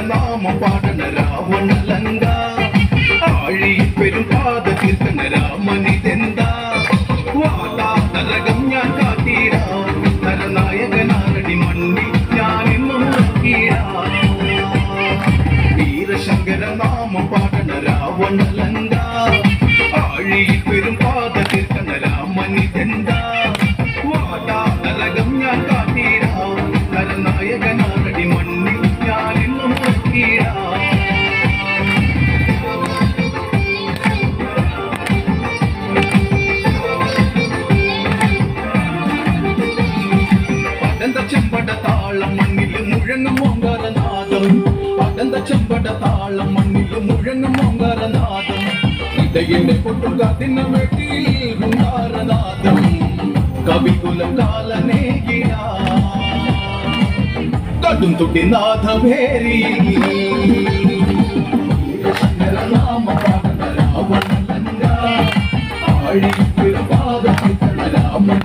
നാമം പാടണ രാവണലങ്ക ആഴി പെരും പാത തീർക്കണ രാമനിതെന്താ വാതാ നരകം ഞാൻ കാട്ടീരാ നരനായകനാരടി മണ്ണിൽ ഞാൻ ഇന്നും നോക്കീരാ വീരശങ്കര നാമം പാടണ രാവണലങ്ക ആഴി പെരും പാത തീർക്കണ രാമനിതെന്താ വാതാ നരകം ഞാൻ കാട്ടീരാ നരനായകനാരടി മണ്ണിൽ ഞാൻ ഇന്നും നോക്കീരാ ചെമ്പട താളം മണ്ണിൽ മുഴങ്ങും ഓങ്കാരനാദം അകന്ത ചെമ്പട താളം മണ്ണിൽ മുഴങ്ങും ഓങ്കാരനാദം ഇടയിലെ പൊട്ടുകാത്തിന വെട്ടിയിൽ ഗുണ്ടാരനാദം കവികുലം കാലനേകിയ കടും തുട്ടി നാഥവേരി നാമ പാടന രാവണലങ്ക ആഴി പാദ രാമൻ